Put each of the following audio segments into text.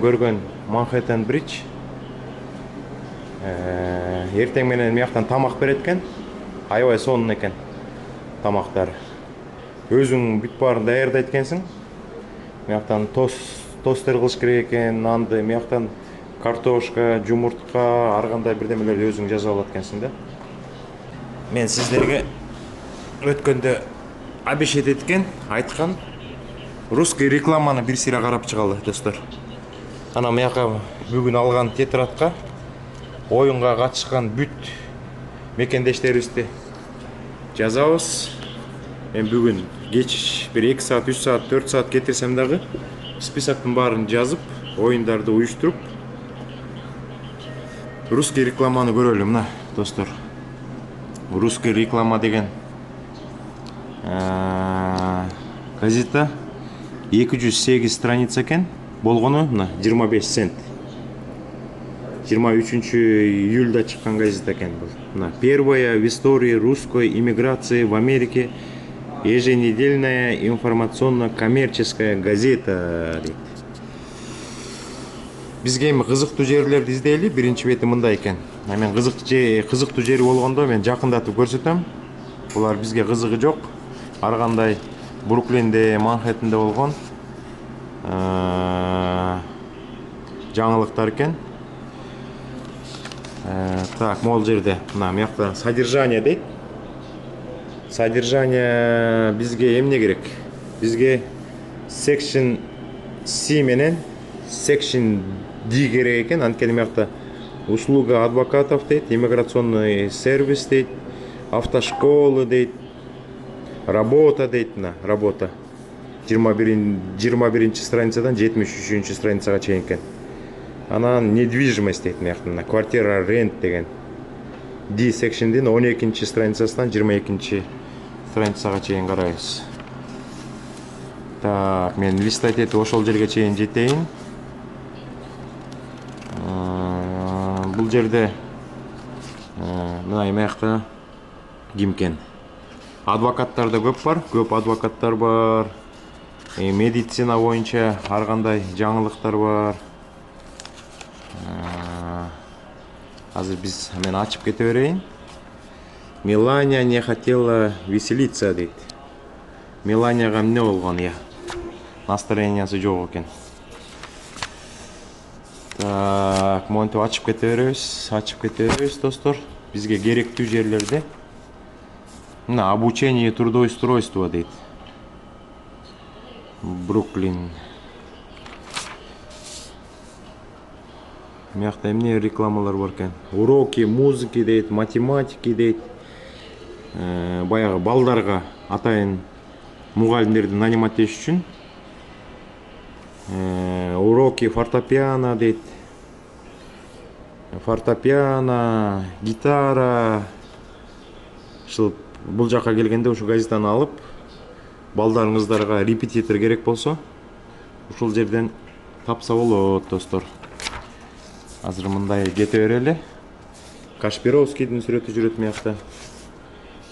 көргөн Манхэттен Бридж. Эртең менен мияктан тамак берет экен. Аябай сонун экен тамактар. Өзүң бүт баарын даярдайт экенсиң. Мияктан тостер кылыш керек экен, нанды, мияктан картошка, жумуртка, ар кандай бирдемелерди өзүң жазып алат экенсиң да. Мен сиздерге өткөндө обещать эткен, айткан русский рекламаны бир сыйра карап чыгалы, достор. Ана мияка бүгүн алган тетрадка оюнга катышкан бүт мекендештерибизди жазабыз. Мен бүгүн кеч бир 2 саат, 3 саат, 4 саат кетирсем дагы списоктун баарын жазып, оюндарды уюштуруп, русский рекламаны көрөлү. Мына, достор. Русский реклама деген газета 208 страница экен. Болгону мына 25 цент. 23 июльда чыккан газета экен бул. Мына первая в истории русской иммиграции в Америке еженедельная информационно-коммерческая газета дейт. Бизге эми кызыктуу жерлерди издейли. Биринчи бети мындай экен. Мен кызыктуу жери болгондо мен жакындатып көрсөтөм. Булар бизге кызыгы жок. Ар кандай Бруклинде, Манхэттенде болгон жаңылыктар экен. Так, могул жерде мына мякта содержание дейт. Содержание бизге эмне керек? Бизге section C менен section D керек экен. Анткени мякта услуга адвокатов дейт, иммиграционный сервис дейт, автошколы дейт, работа дейт. Мына работа 21 страницадан 73 страницага чейин экен. Анан недвижимость дейт мына квартира рент деген. D section'дин 12 страницасынан 22 страницага чейин карайбыз. Так, мен листать этип ошол жерге чейин жетейин. Бул жерде мына эмекта кимкен? Адвокаттар да көп бар, көп адвокаттар бар. Медицина боюнча ар кандай жаңылыктар бар. Азыр мен ачып кете берейин. Мелания не хотела веселиться дейт. Меланияга эмне болгон, настроениясы жок экен. Так, монтип ачып кете беребиз, достор. Бизге керектүү жерлерде. Мына обучение трудоустройства дейт. Бруклин. Мякта эмне рекламалар бар экен? Уроки музыки дейт, математики дейт. Баягы балдарга атайын мугалимдерди нанимать үчүн. Уроки фортепиано дейт. Фортепиано, гитара. Бул жака келгенде ушу газетаны алып, балдарыңыздарга репетитор керек болсо, ушул жерден тапса болот, достор. Азыр мындай кете берели. Кашпировскийдин сүрөтү жүрөт мякта.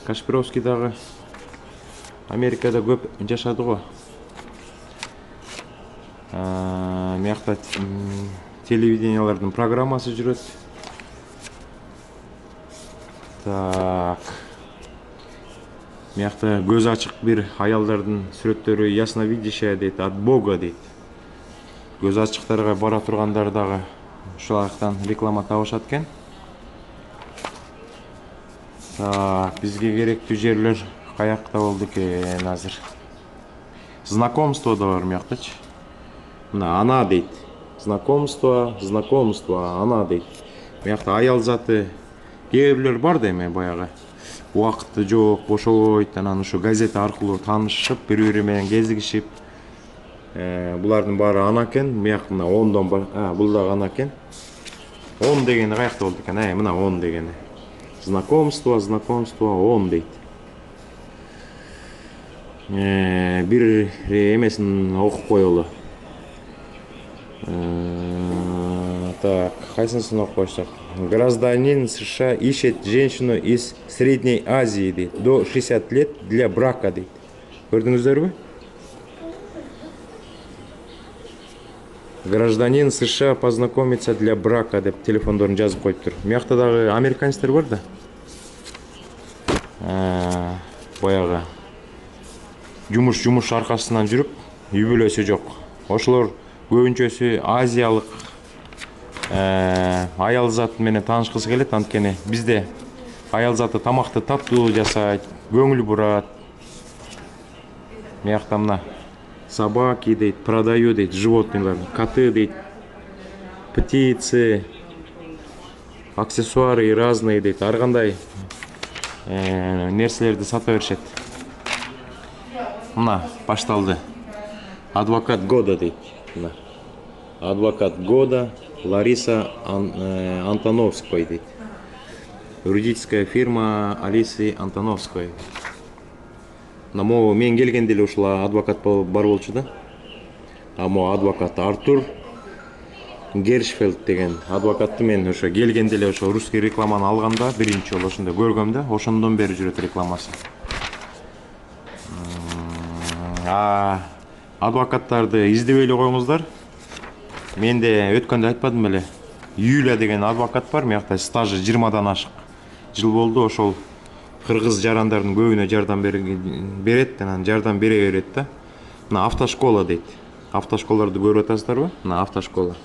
Кашпировский дагы Америкада көп жашады го. Мякта телевидениялардын программасы жүрөт. Так. Мякта көз ачык бир аялдардын сүрөттөрү ясновидящая дейт, от Бога дейт. Көз ачыктарга бара тургандар дагы ушул жактан реклама табышат экен. Так, бизге керектүү жерлер каякта болду экен азыр? Знакомство да бар мяктачы. Мына ана дейт. Знакомство, ана дейт. Мякта аял заты кээ бирлер бар да эми баягы. Убакыты жок, бошобойт, анан ушу газета аркылуу таанышып, бири-бири менен кезигишип. Булардын баары ана экен. Мыяк мына 10дон бар. Бул дагы ана экен. 10 дегени каякта болду экен? Мына 10 дегени. Знакомство, 10 дейт. Бир эмесин окуп коелу. Так, кайсынысын окуп коюшсак? Гражданин США ищет женщину из Средней Азии дейт. До 60 лет для брака дейт. Көрдүңүздөрбү? Гражданин США познакомиться для брака деп телефондорун жазып коюптур. Мыякта дагы американецтер бар да. Баягы жумуш аркасынан жүрүп, үй бүлөсү жок. Ошолор көбүнчөсү азиялык аял заты менен таанышкысы келет, анткени бизде аял заты тамакты таттуу жасайт, көңүл бурат. Мыякта мына собаки дейт, продаю дейт, животныйлар, коты дейт, птицы, аксессуары разные дейт, ар кандай нерселерди сата беришет. Мына башталды. Адвокат года дейт. Мына адвокат года Лариса Антоновской дейт. Юридическая фирма Алисы Антоновской. Могу мен келгенде эле ушул адвокат бар болчу да. Могу адвокат Артур Гершфелд деген адвокатты мен ошо келгенде эле ошо русский рекламаны алганда биринчи жолу ошондо көргөм да, ошондон бери жүрөт рекламасы. Адвокаттарды издебей эле коюңуздар. Менде өткөндө айтпадым беле? Юля деген адвокат бар, мыякта стажы 20дан ашык жыл болду. Ошол кыргыз жарандардын көбүнө жардам берет, анан жардам бере берет да. Мына автошкола дейт. Автошколаларды көрүп атасыздарбы? Мына автошкола.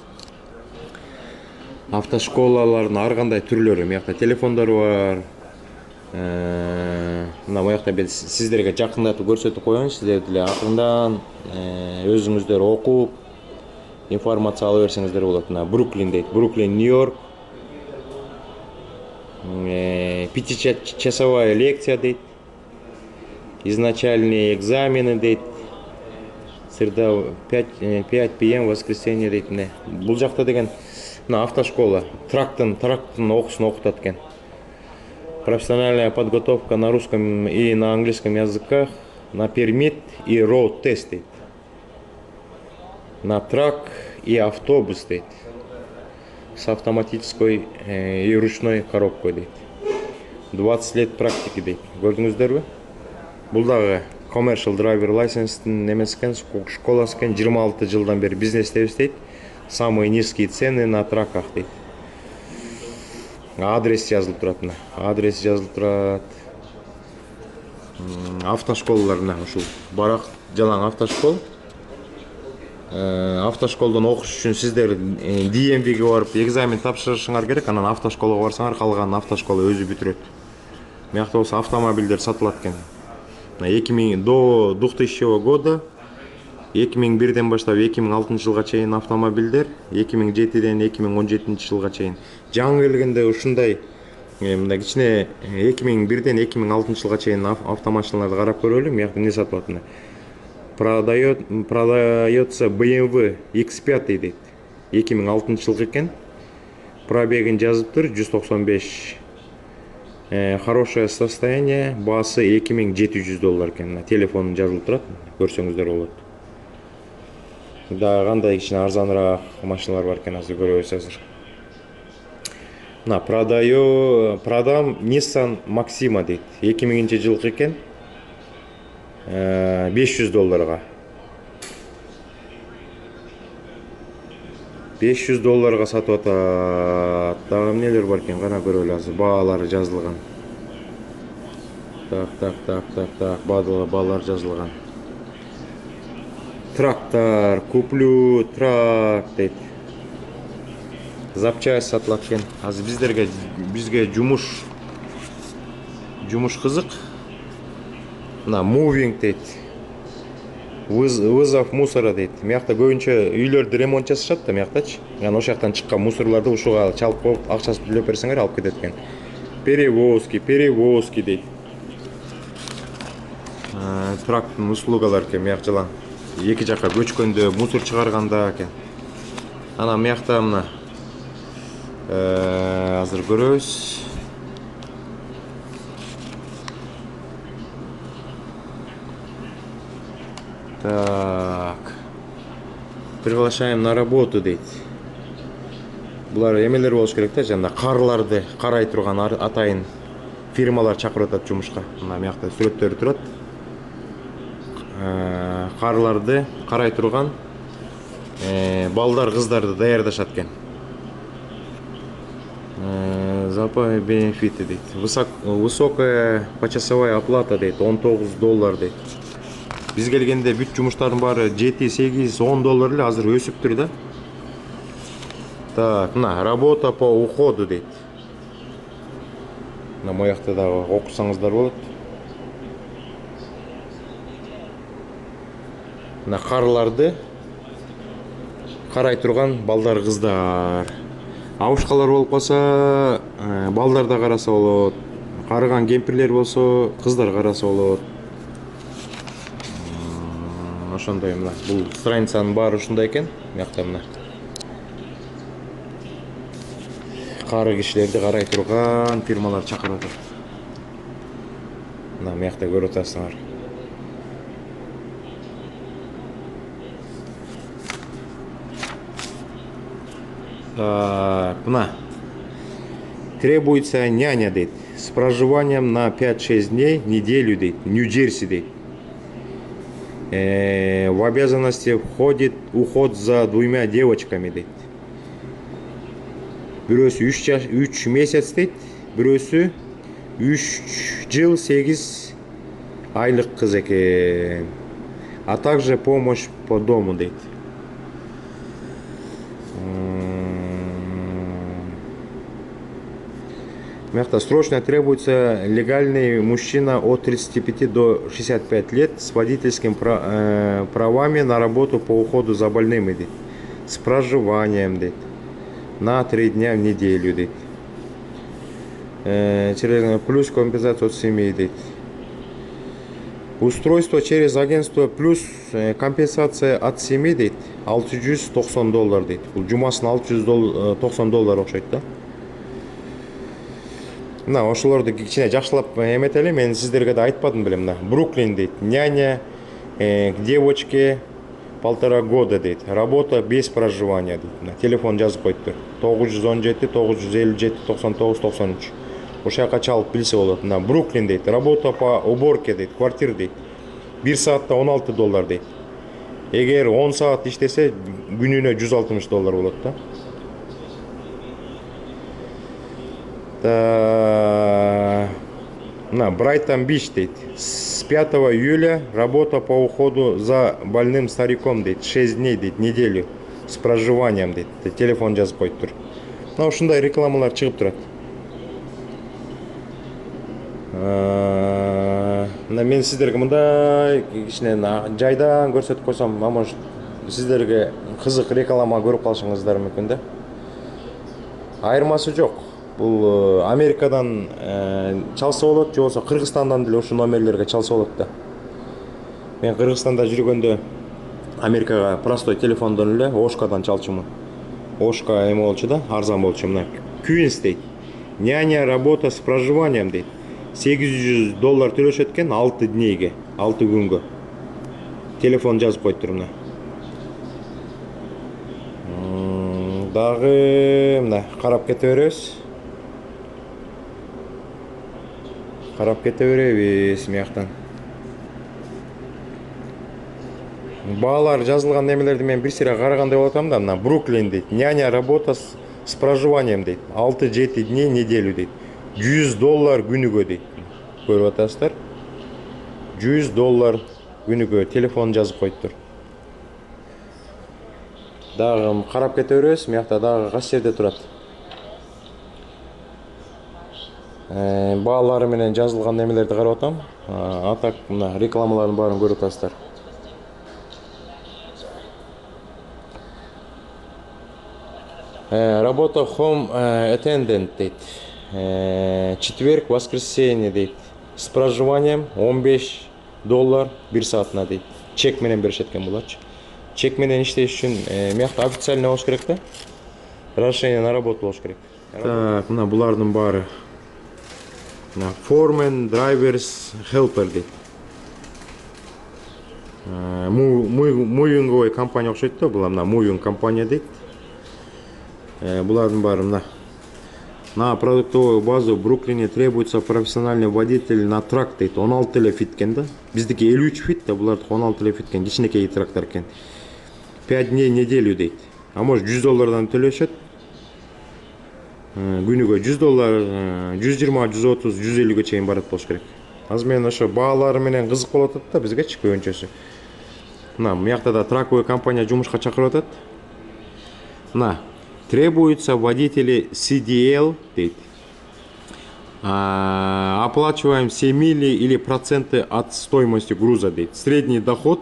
Автошколалардын ар кандай түрлөрү, мыякта телефондору бар. Мына буякта мен сиздерге жакындатып көрсөтүп коеюн, сиздер деле акырындан өзүңүздөр окуп информация ала берсеңиздер болот. Мына Бруклин дейт. Бруклин, Нью-Йорк. 5-часовая лекция дейт. Изначальные экзамены дейт. Среда 5 p.m. воскресенье дейт. Бул жакта деген мына автошкола. Трактын окуусун окутат экен. Профессиональная подготовка на русском и на английском языках, на пермит и роуд тест дейт. На трак и автобус дейт. С автоматической и ручной коробкой дейт. 20 лет практики дейт. Көрдүңүздөрбү? Бул дагы commercial driver license'тин немеси экен, школасы экен, 26 жылдан бери бизнесте иштейт. Самые низкие цены на траках дейт. Адрес жазылып турат мына. Адрес жазылып турат. Автошколалар мына ушул барак жалаң автошкол. Автошколдон окуш үчүн сиздер DMV'ге барып экзамен тапшырышыңар керек, анан автошколага барсаңар калганын автошкола өзү бүтүрөт. Мыякта болсо автомобилдер сатылат экен. 2000 до 2000 года 2001ден баштап 2006 жылга чейин автомобилдер, 2007ден 2017 жылга чейин. Жаңы келгенде ушундай мындай кичине 2001ден 2006 жылга чейин автомашиналарды карап көрөлү. Мыякта эмне сатылат мына? Продается BMW X5 дейт. 2006 жылғы екен. Пробегін жазыптыр 195. Хорошее состояние, басы $2700 екен. Телефонын жазылып турат, көрсөңүздөр болот. Да кандай кичине арзаныраак машиналар бар екен, азыр көрөбүз азыр. Мына продам Nissan Maxima дейт. 2000 жылғы екен. $500. $500 сатып атат. Дагы эмнелер бар экен, кана көрөлү азыр. Баалары жазылган. Так. Баалар жазылган. Трактор, куплю трак дейт. Запчасть сатылат экен. Азыр бизге жумуш кызык. Мына moving дейт. Вызов мусора дейт. Мыякта көбүнчө үйлөрдү ремонт жасашат да, мыяктачы. Анан ошол жактан чыккан мусорларды ушуга чалып коюп, акчасын төлөп берсеңер алып кетет экен. Перевозки дейт. Трактын услугалар экен, мыяк жалаң. Эки жакка көчкөндө, мусор чыгарганда экен. Анан мыякта мына азыр көрөбүз. Так. Приглашаем на работу дейт. Булар эмелер болуш керек да, жана карларды карай турган атайын фирмалар чакырып атат жумушка. Мына мыякта сүрөттөрү турат. Карларды карай турган балдар кыздарды даярдашат экен. Запа бенефиты дейт. Высокая почасовая оплата дейт, $19 дейт. Биз келгенде бүт жумуштардын баары 7, 8, $10 эле, азыр өсүптүр да. Так, мына работа по уходу дейт. Мына моякта дагы окусаңыздар болот. Мына карларды карай турган балдар кыздар. Абушкалар болуп калса, балдар да караса болот. Карыган кемпирлер болсо, кыздар караса болот. Ошондой мына бул страницанын баары ушундай экен. Мыякта мына кары кишилерди карай турган фирмалар чакырып атат. Мына мыякта көрүп атасыңар. Мына требуется няня дейт, с проживанием на 5-6 дней, неделю дейт, Нью-Джерси дейт. В обязанности входит уход за 2 девочками дейт. Бирөөсү 3 месяц дейт, бирөөсү 3 жыл 8 айлык кыз экен. А также помощь по дому дейт. Срочно требуется легальный мужчина от 35 до 65 лет с водительскими правами на работу по уходу за больными, дейт. С проживанием дейт. На 3 дня в неделю дейт. Плюс компенсация от семьи дейт. Устройство через агентство плюс компенсация от семьи дейт. $690 дейт. Бул жумасын $690 окшойт да. Мына ошолорду кичине жакшылап эметели, мен сиздерге да айтпадым белем. Мына Бруклин дейт. Няня к девочке 1,5 года дейт. Работа без проживания дейт. Мына телефон жазып коюптур. 917 957 99 93. Ошол жака чалып билсе болот. Мына Бруклин дейт. Работа по уборке дейт. Квартира дейт. 1 саатта $16 дейт. Эгер 10 саат иштесе күнүнө $160 болот да. На Брайтон Бич дейт. С 5 июля работа по уходу за больным стариком дейт. 6 дней дейт, неделю с проживанием дейт. Телефон жазып коюптур. Мына ушундай рекламалар чыгып турат. Мен сиздерге мындай кичине жайдан көрсөтүп койсом, может сиздерге кызык реклама көрүп калышыңыздар мүмкүн да. Айырмасы жок. Бул Америкадан чалса болот, же болбосо Кыргызстандан деле ушул номерлерге чалса болот да. Мен Кыргызстанда жүргөндө Америкага простой телефондон эле Ошкадан чалчумун. Ошка эме болчу да, арзан болчу. Мына Квинс дейт. Няня работа с проживанием дейт. $800 төлөшөт экен 6 днейге, 6 күнгө. Телефон жазып коюптур мына. Дагы мына карап кете беребиз. Карап кете беребиз мыяктан. Баалар жазылган немелерди мен бир сыйра карагандай болуп атам да. Мына Бруклин дейт. Няня работа с проживанием дейт. 6-7 дней неделю дейт. $100 күнүгө дейт. Көрүп атасыздар. $100 күнүгө телефон жазып коюптур. Дагы карап кете беребиз. Мыякта дагы кайсы жерде турат. Баалары менен жазылган немелерди карап атам. Атак мына рекламалардын баарын көрүп атасыздар. Работа home attendant дейт. Четверг, воскресенье дейт. С проживанием $15 1 саатына дейт. Чек менен беришет экен буларчы. Чек менен иштеш үчүн мыякта официально болуш керек да. Разрешение на работу болуш керек. Так, мына булардын баары. Мына foreman, drivers, helper дейт. Moving компания окшойт да, бул мына moving компания дейт. Булардын баары мына. На продуктовую базу в Бруклине требуется профессиональный водитель на трак дейт. 16 эле фит экен да. Биздики 53 фит да, булардыкы 16 эле фит экен. Кичинекей трактор экен. 5 дней неделю дейт. А может $100 төлөшөт. Күнүгө $100, 120, 130, 150ге чейин барат болуш керек. Азыр мен ошо баалары менен кызык болуп атат да бизгечи көбүнчөсү. Мына буякта да траковый компания жумушка чакырып атат. Мына требуются водители CDL дейт. Оплачиваем все мили или проценты от стоимости груза дейт. Средний доход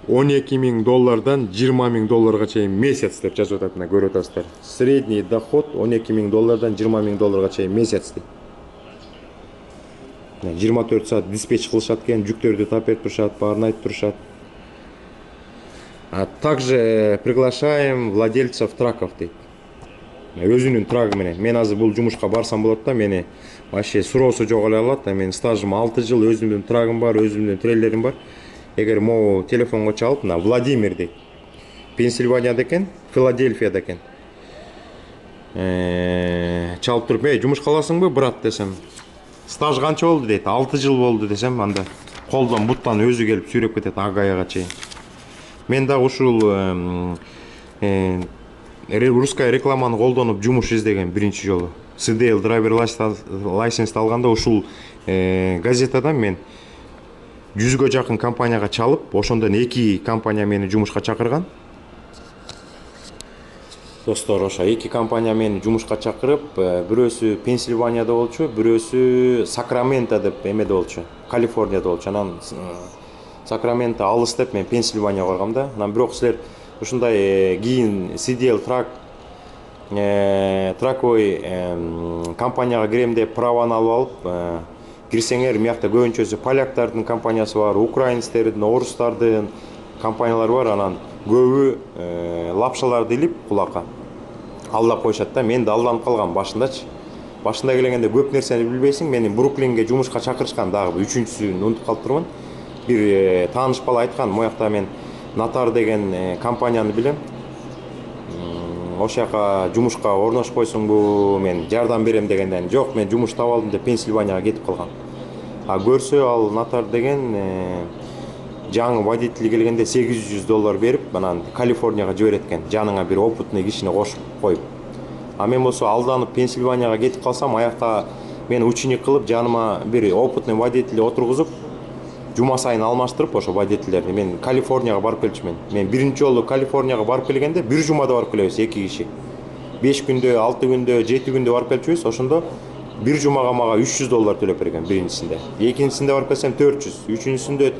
$12,000 $20,000 чейин месяц деп жазып атат. Мына көрүп атасыздар. Средний доход $12,000 $20,000 чейин месяц дейт. 24 саат диспетч кылышат экен, жүктөрдү тап берип турушат, баарын айтып турушат. Также приглашаем владельцев траков дейт. Өзүнүн трагы менен. Мен азыр бул жумушка барсам болот да, мени вообще суроосу жок эле алат. Мен стажым 6 жыл, өзүмдүн трагым бар, өзүмдүн трейлерим бар. Эгер могу телефонго чалып, мына Владимир дейт. Пенсильванияда экен, Филадельфияда экен. Чалып туруп, жумушка аласыңбы, брат десем. Стаж канча болду дейт. 6 жыл болду десем, анда колдон буттан өзү келип сүйрөп кетет Агаяга чейин. Мен да ушул русская рекламаны колдонуп жумуш издеген биринчи жолу. CDL драйвер лайсенс алганда ушул газетадан мен 100га жакын компанияга чалып, ошондон 2 компания мени жумушка чакырган. Достор, ошо 2 компания мени жумушка чакырып, бирөөсү Пенсильванияда болчу, бирөөсү Сакраменто деп эмеде болчу, Калифорнияда болчу. Анан Сакраменто алыс деп мен Пенсильванияга баргам да. Анан бирок силер ушундай кийин CDL траковый компанияга кирем деп праваны алып кирсеңер, мыякта көбүнчөсү поляктардын компаниясы бар, украинецтердин, орустардын компаниялары бар. Анан көбү лапшаларды илип кулакка алдап коюшат да. Мен да алданып калгам башындачы. Башында келгенде көп нерсени билбейсиң. Мени Бруклинге жумушка чакырышкан, дагы үчүнчүсүн унутуп калып турмун. Бир тааныш бала айткан, моякта мен Натар деген компанияны билем. Ошол жака жумушка орношпойсуңбу, мен жардам берем дегенден, жок, мен жумуш таап алдым деп Пенсильванияга кетип калган. Көрсө ал Натар деген жаңы водитель келгенде $800 берип, анан Калифорнияга жиберет экен, жаныңа бир опытный кишини кошуп коюп. Мен болсо алданып Пенсильванияга кетип калсам, аякта мени ученик кылып, жаныма бир опытный водитель отургузуп, жума сайын алмаштырып ошо водительдерди мен Калифорнияга барып келчүмүн. Мен биринчи жолу Калифорнияга барып келгенде бир жумада барып келебиз 2 киши. 5 күндө, 6 күндө, 7 күндө барып келчүбүз. Ошондо бир жумага мага $300 төлөп берген биринчисинде. Экинчисинде барып келсем 400, үчүнчүсүндө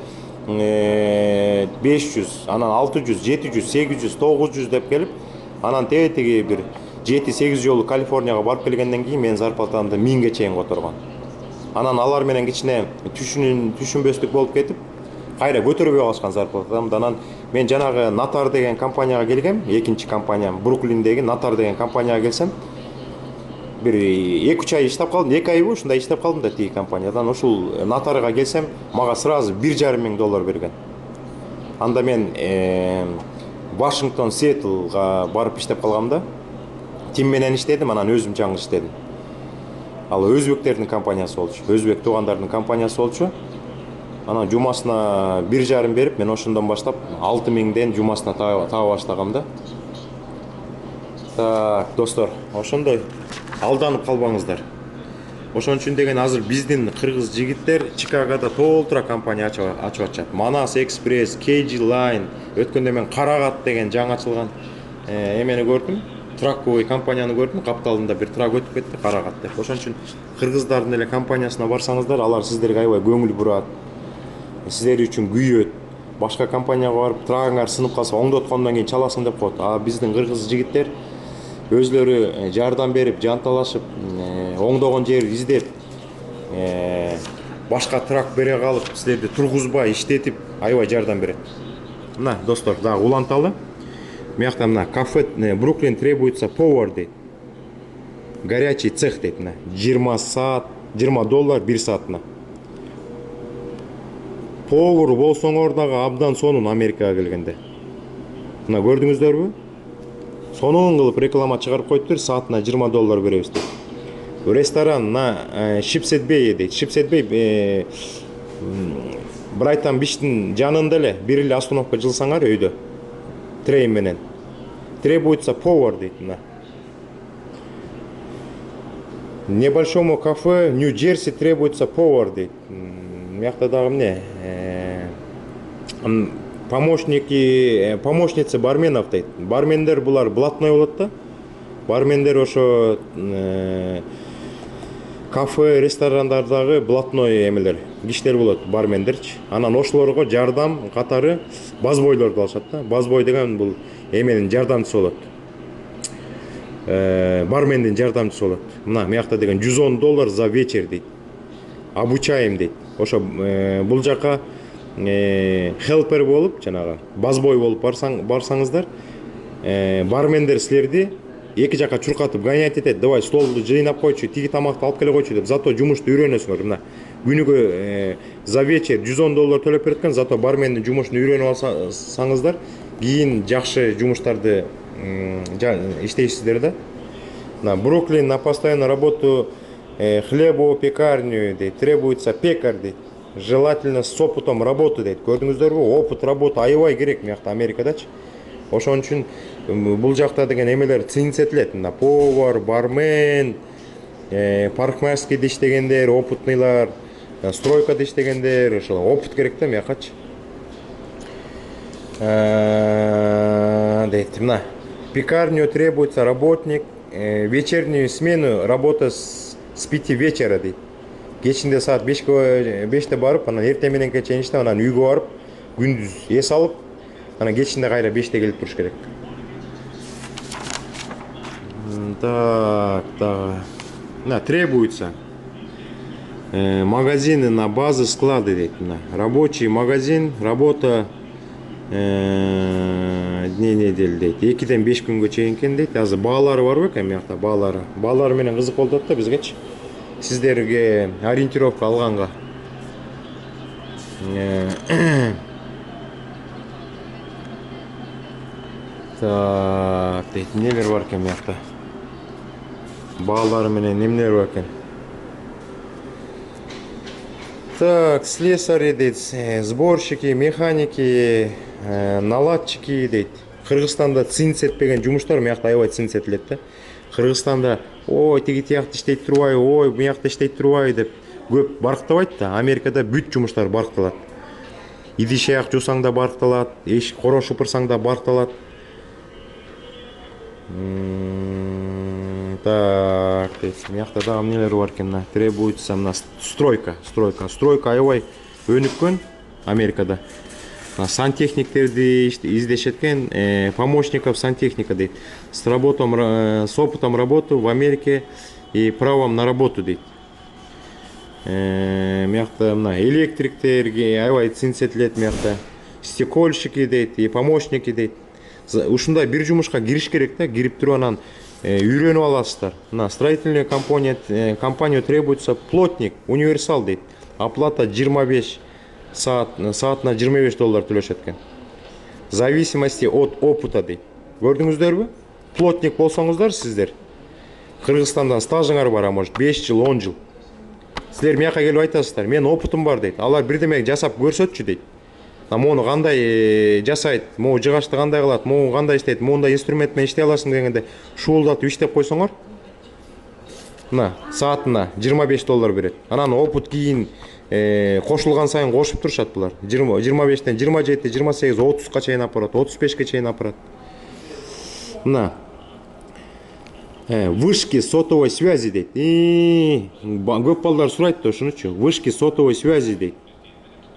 500, анан 600, 700, 800, 900 деп келип, анан теги бир 7-8 жолу Калифорнияга барып келгенден кийин мен зарплатамды 1000ге чейин которгон. Анан алар менен кичине түшүнбөстүк болуп кетип, кайра көтөрбөй калышкан зарплатамды. Анан мен жанагы Натар деген компанияга келгем, экинчи компаниям Бруклиндеги Натар деген компанияга келсем, бир 2-3 ай иштеп калдым, 2 айбы ушундай иштеп калдым да тиги компаниядан. Ушул Натарга келсем, мага сразу $1,500 берген. Анда мен Вашингтон, Сиэтлга барып иштеп калгам да. Тим менен иштедим, анан өзүм жаңы иштедим. Ал өзбектердин компаниясы болчу, өзбек туугандардын компаниясы болчу. Анан жумасына 1,5 берип, мен ошондон баштап 6000ден жумасына таба баштагам да. Так, достор, ошондой алданып калбаңыздар. Ошон үчүн деген азыр биздин кыргыз жигиттер Чикагода толтура компания ачып атышат. Манас Экспресс, KG Line, өткөндө мен Карагат деген жаңы ачылган эмени көрдүм. Траковый компанияны көрдүм, капталында бир трак өтүп кетти, Карагат деп. Ошон үчүн кыргыздардын эле компаниясына барсаңыздар, алар сиздерге аябай көңүл бурат, сиздер үчүн күйөт. Башка компанияга барып, трагыңар сынып калса, оңдоткондон кийин чаласың деп коет. Биздин кыргыз жигиттер өзлөрү жардам берип, жанталашып, оңдогон жерди издеп, башка трак бере калып, силерди тургузбай, иштетип, аябай жардам берет. Мына, достор, дагы уланталы. Мыякта мына кафе Бруклин требуется повар дейт. Горячий цех дейт. Мына $20 1 саатына. Повар болсоңор дагы абдан сонун Америкага келгенде. Мына көрдүңүздөрбү? Сонун кылып реклама чыгарып коюптур, саатына $20 беребиз дейт. Ресторан мына Shipset Bay дейт. Shipset Bay Брайтон Биштин жанында эле, бир эле остановка жылсаңар өйдө. train менен. Требуется повар дейт мына. Небольшому кафе Нью-Джерси требуется повар дейт. Мякта дагы эмне? Помощницы барменов дейт. Бармендер булар блатной болот да. Бармендер ошо кафе, ресторандардагы блатной эмелер, кишилер болот, бармендерчи. Анан ошолорго жардам катары базбойлорду алышат да. Базбой деген бул эменин жардамчысы болот. Бармендин жардамчысы болот. Мына мыякта деген $110 за вечер дейт. Обучаем дейт. Ошо бул жака хелпер болуп, жанагы базбой болуп барсаңыздар, бармендер силерди эки жака чуркатып гонять этет. Давай столду жыйнап койчу, тиги тамакты алып келе койчу деп. Зато жумушту үйрөнөсүңөр. Мына күнүгө за вечер $110 төлөп берет экен. Зато бармендин жумушун үйрөнүп алсаңыздар, кийин жакшы жумуштарды иштейсиздер да. На Бруклин на постоянную работу хлебопекарню дейт. Требуется пекарь дейт. Желательно с опытом работы дейт. Көрдүңүздөрбү? Опыт работы аябай керек мыякта Америкадачы. Ошон үчүн бул жакта деген эмелер ценителет. Мына повар, бармен, парикмахерскийде иштегендер, опытныйлар, стройкада иштегендер, ошол опыт керек да мыякачы. Дейт. Мына пекарню требуется работник, вечернюю смену работа с 5 вечера дейт. Кечинде саат 5-те барып, анан эртең мененке чейин иштеп, анан үйгө барып, күндүз эс алып, анан кечинде кайра 5-те келип туруш керек. Так. На требуется магазины на базы склады дейт. Рабочий магазин, работа дней недель дейт. 2-ден 5 күнгө чейин экен дейт. Азыр баалары барбы экен мыякта баалары. Баалары менен кызык болуп атат да бизгечи. Сиздерге ориентировка алганга. Так, дейт. Нелер бар экен мыякта? Баалары менен эмнелер бар экен? Так, слесари дейт, сборщики, механики, наладчики дейт. Кыргызстанда цинц этпеген жумуштар мыякта аябай цинц этилет да. Кыргызстанда ой тиги тиякты иштейт турбай, ой буякта иштейт турбай деп көп барктабайт да. Америкада бүт жумуштар баркталат. Идиш аяк жусаң да баркталат, коро шупурсаң да баркталат. Так, мыякта дагы эмнелер бар экен? Требуется мына стройка аябай өнүккөн Америкада. Сантехниктерди издешет экен, помощников сантехника дейт. С опытом работы в Америке и правом на работу дейт. Мыякта мына электриктерге аябай цинцетилет мыякта. Стекольщики дейт, и помощники дейт. Ушундай бир жумушка кириш керек да, кирип туруп анан үйрөнүп аласыздар. На строительную компанию требуется плотник, универсал дейт. Оплата 25 саатына $25 төлөшөт экен. В зависимости от опыта дейт. Көрдүңүздөрбү? Плотник болсоңуздар сиздер Кыргызстандан стажыңар бар, может 5 жыл, 10 жыл. Силер мияка келип айтасыздар, мен опытым бар дейт. Алар бирдеме жасап көрсөтчү дейт. Мону кандай жасайт, могу жыгачты кандай кылат, могу кандай иштейт, моундай инструмент менен иштей аласың дегенде шуулдатып иштеп койсоңор, мына саатына $25 берет. Анан опыт кийин кошулган сайын кошуп турушат булар. 25тен 27, 28, 30га чейин апарат, 35ке чейин апарат. Мына вышки сотовой связи дейт. Көп балдар сурайт да ошонучу. Вышки сотовой связи дейт.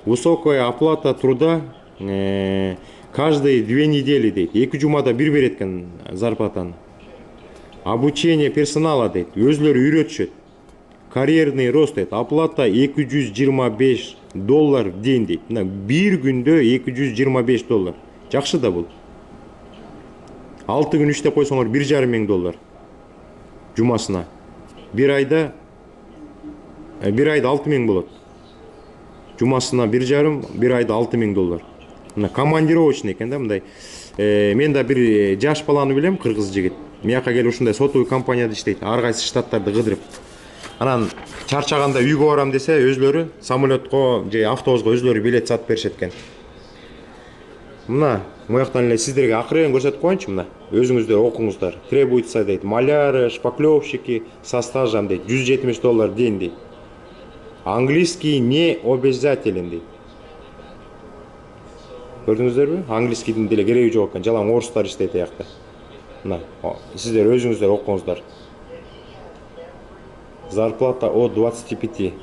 Высокая оплата труда каждые 2 недели дейт. 2 жумада бир берет экен зарплатаны. Обучение персонала дейт. Өзлөрү үйрөтүшөт. Карьерный рост дейт. Оплата $225 в день дейт. Бир күндө $225. Жакшы да бул. 6 күн иштеп койсоңор $1,500 жумасына. Бир айда 6,000 болот. Жумасына 1,5, бир айда $6,000. Мына командировочный экен да мындай. Мен да бир жаш баланы билем, кыргыз жигит. Мияка келип ушундай сотовый компанияда иштейт. Ар кайсы штаттарды кыдырып. Анан чарчаганда үйгө барам десе, өзлөрү самолетко же автобуска өзлөрү билет сатып беришет экен. мына маяктан эле сиздерге акырын көрсөтүп коеюнчу. Мына өзүңүздөр окуңуздар. Требуется дейт маляры, шпаклевщики со стажем дейт $170 день дейт. Английский не обязателен дейт. Көрдүңүздөрбү? Английскийдин деле кереги жок экен. Жалаң орустар иштейт аякта. Мына сиздер өзүңүздөр окуңуздар. Зарплата от 25.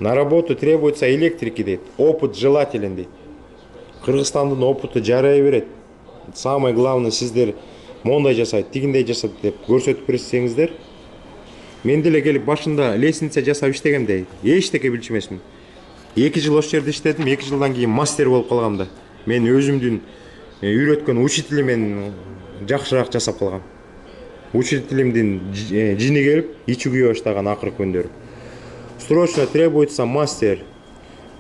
На работу требуется электрики дейт. Опыт желателен дейт. Кыргызстандын опыты жарай берет. Самое главное сиздер мондай жасайт, тигиндей жасайт деп көрсөтүп берсеңиздер. Мен деле келип башында лестница жасап иштегем дейт. Эчтеке билчү эмесмин. 2 жыл ошол жерде иштедим, 2 жылдан кийин мастер болуп калгам да. Мен өзүмдүн үйрөткөн учителимен жакшыраак жасап калгам. Учителимдин жини келип, ичи күйө баштаган акыркы күндөрү. Срочно требуется мастер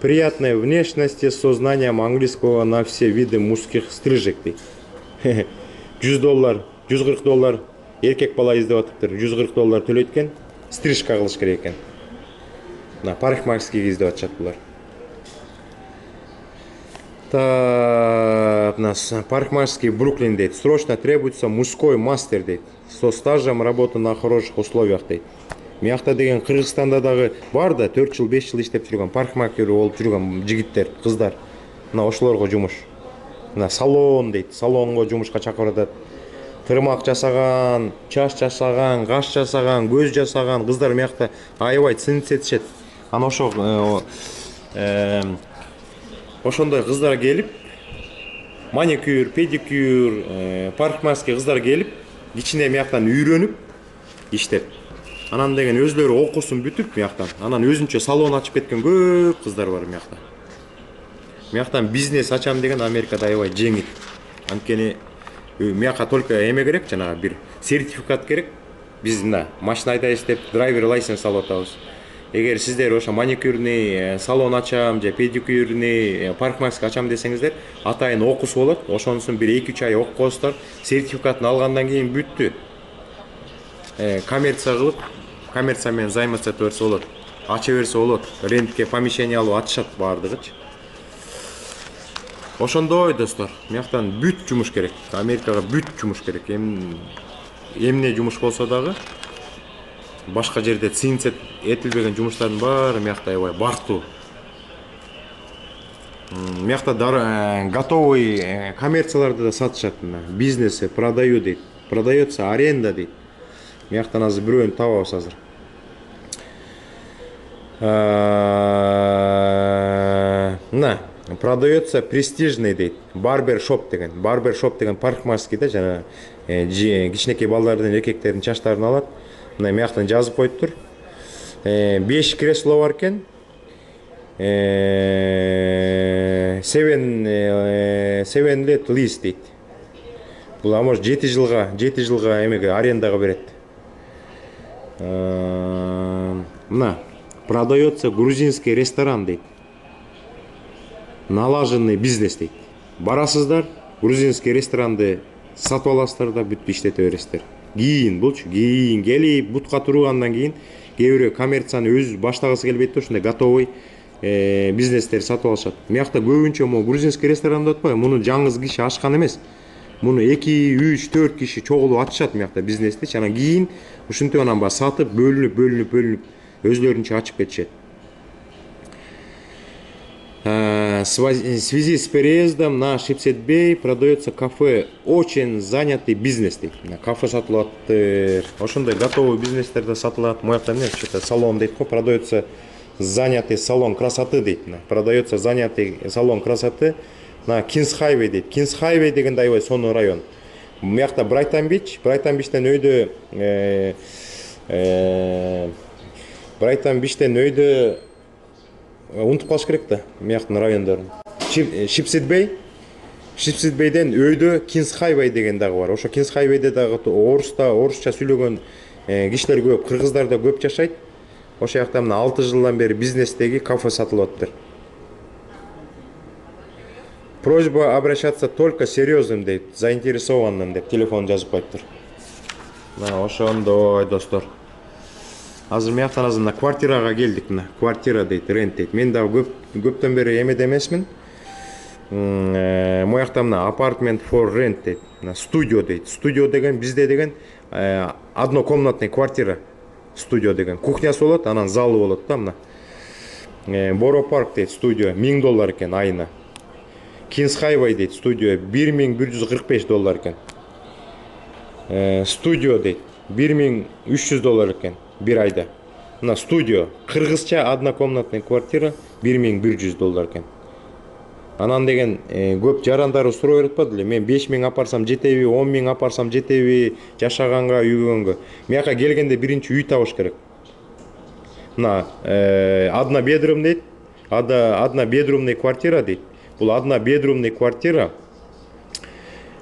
приятной внешности со знанием английского на все виды мужских стрижек дейт. $100, $140 эркек бала издеп атыптыр. $140 төлөйт экен, стрижка кылыш керек экен. Мына парикмахерскийге издеп атышат булар. Так, нас парикмахерский Бруклин дейт. Срочно требуется мужской мастер дейт. Со стажем работы на хороших условиях дейт. Миякта деген Кыргызстанда дагы бар да 4 жыл 5 жыл иштеп жүргөн парикмахер болуп жүргөн жигиттер, кыздар. Мына ошолорго жумуш. Мына салон дейт. Салонго жумушка чакырып атат. Тырмак жасаган, чач жасаган, каш жасаган, көз жасаган кыздар миякта аябай ценит этишет. Ана ошондой кыздар келип, маникюр, педикюр, парикмахерский кыздар келип, кичине мияктан үйрөнүп иштеп. Анан деген өзлөрү окусун бүтүп мияктан, анан өзүнчө салон ачып кеткен көп кыздар бар миякта. Мияктан бизнес ачам деген Америкада аябай жеңил. Анткени мияка только эме керек, жанагы бир сертификат керек. Биз мына машина айдайбыз деп драйвер лайсенс алып атабыз. Эгер сиздер ошо маникюрный салон ачам же педикюрный парикмахерский ачам десеңиздер, атайын окусу болот. Ошонусун бир 2-3 ай окуп коесуздар. Сертификатын алгандан кийин бүттү. Коммерция кылып, коммерция менен займаться эте берсе болот. Ача берсе болот. Рентке помещение алып ачышат баардыгычы. Ошондой достор, мияктан бүт жумуш керек. Америкага бүт жумуш керек. Эмне жумуш болсо дагы башка жерде цинцет этилбеген жумуштардын баары миякта аябай бартуу. Миякта готовый коммерцияларды да сатышат. Бизнесы продаю дейт. Продается аренда дейт. Мияктан азыр бирөөнү табабыз азыр. Мына продается престижный дейт. Барбершоп деген парикмахерский да, жана кичинекей балдардын, эркектердин чачтарын алат. Мына мияктан жазып коюптур. 5 кресло бар экен. 7 лет лиз дейт. Бул может 7 жылга эмеге арендага берет. Мына продается грузинский ресторан дейт. Налаженный бизнес дейт. Барасыздар, грузинский ресторанды сатып аласыздар да бүт иштете бересиздер. Кийин булчу, кийин келип бутка тургандан кийин кээ бирөө коммерцияны өзү баштагысы келбейт да, ушундай готовый бизнестер сатып алышат. Миякта көбүнчө могу грузинский ресторан деп атпайбы, муну жаңыз киши ачкан эмес. Муну 2, 3, 4 киши чогулуп ачышат миякта бизнести. Анан кийин ушинтип анан ба сатып, бөлүнүп өзлөрүнчө ачып кетишет. В связи с переездом на Шипсетбей продается кафе, очень занятый бизнес дейт. Кафе сатылат, ошондой готовый бизнестерде сатылат. Моякта эмне что-то салон дейт го, продается занятый салон красоты дейт. Продается занятый салон красоты на Кинс-Хайвей дейт. Кинс-Хайвей деген аябай сонун район. Муякта Брайтон-Бичтен өйдө унутуп калыш керек да, мияктын райондорун. Шипсетбейден өйдө Кинс-Хайвей деген дагы бар. Ошо Кинс-Хайвейде дагы орусча сүйлөгөн кишилер көп, кыргыздар да көп жашайт. Ошо жакта мына 6 жылдан бери бизнестеги кафе сатылып атыптыр. Просьба обращаться только серьезным дейт, заинтересованным деп телефон жазып коюптур. Мына ошондой достор. азыр мияктан азыр мына квартирага келдик. Мына квартира дейт, рент дейт. Мен дагы көптөн бери эмеде эмесмин. Моякта мына apartment for rent дейт. Мына студио дейт. Студио деген бизде деген однокомнатный квартира. Студио деген кухнясы болот, анан залы болот да мына. Боро парк дейт студио $1000 экен айына. Kings Highway дейт студио $1145 экен. Студио дейт $1300 экен бир айда. Мына студио кыргызча однокомнатный квартира $1100 экен. Анан деген көп жарандары сурай бератпады эле. Мен 5000 апарсам жетеби, 10000 апарсам жетеби жашаганга, үйгөнгө. Мияка келгенде биринчи үй табыш керек. Мына однобедрум дейт. Однобедрумный квартира дейт. Бул однобедрумный квартира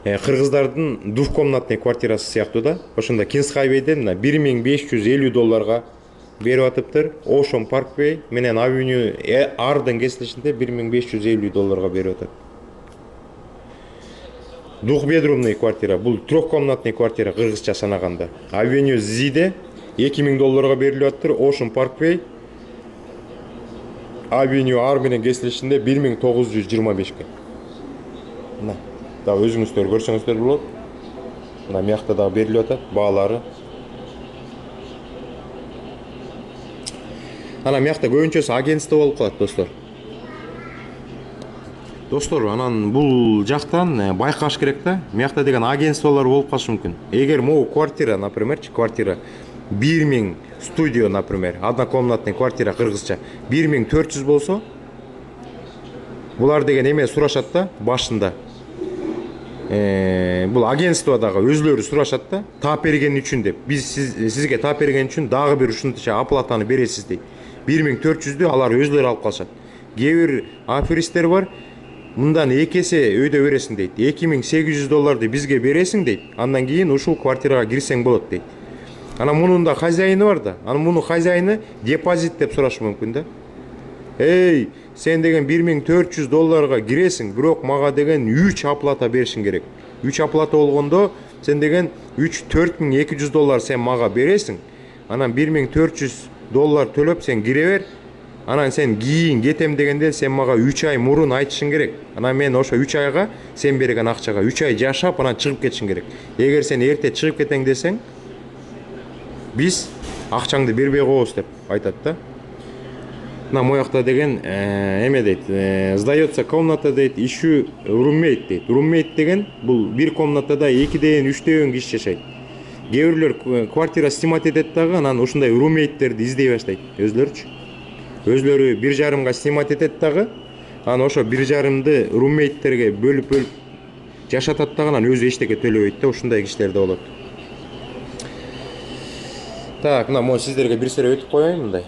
кыргыздардын двухкомнатный квартирасы сыяктуу да. Ошондо Kings Highway'ден мына $1550 берип атыптыр. Ocean Parkway менен Avenue R'дын кесилишинде $1550 берип атат. Двухбедрумный квартира, бул трехкомнатный квартира кыргызча санаганда. Avenue Z'де $2000 берилип атыптыр. Ocean Parkway Avenue R менен кесилишинде 1925 экен. Мына да өзүңүздөр көрсөңүздөр болот. Мына мякта да берилип атат баалары. Ана мякта көбүнчөсү агентство болуп калат, достор. Достор, анан бул жактан байкаш керек да. Мякта деген агентстволор болуп калышы мүмкүн. Эгер могу квартира, например, квартира 1000 студио, например, однокомнатный квартира кыргызча 1400 болсо, булар деген эме сурашат да башында. Бул агентстводагы өзлөрү сурашат да, таап берген үчүн деп. Биз сизге таап берген үчүн дагы бир ушунча оплатаны бересиз дейт. 1400'дү алар өзлөрү алып калышат. Кээ бир аферистер бар, мындан 2 эсе өйдө бересиң дейт. $2800 бизге бересиң дейт. Андан кийин ушул квартирага кирсең болот дейт. Анан мунун да хозяйыны бар да. Анан мунун хозяйыны депозит деп сурашы мүмкүн да. Эй, сен деген $1400 киресиң, бирок мага деген 3 оплата беришиң керек. 3 оплата болгондо сен деген $4200 сен мага бересиң. Анан $1400 төлөп сен кире бер. Анан сен кийин кетем дегенде сен мага 3 ай мурун айтышың керек. Анан мен ошо 3 айга сен берген акчага 3 ай жашап анан чыгып кетишиң керек. Эгер сен эрте чыгып кетең десең, биз акчаңды бербей коебуз деп айтат да. Мына моякта деген эме дейт, сдается комната дейт, ищу roommate дейт. Roommate деген бул бир комнатада 2ден 3ден киши жашайт. Кээ бирлер квартира снимать этет дагы, анан ушундай roommate-терди издей баштайт өзлөрүчү. Өзлөрү 1,5 снимать этет дагы, анан ошо 1,5-ды roommate-терге бөлүп жашатат дагы, анан өзү эчтеке төлөбөйт да, ушундай кишилер да болот. Так, мына мен сиздерге бир сере өтүп коеюн мындай.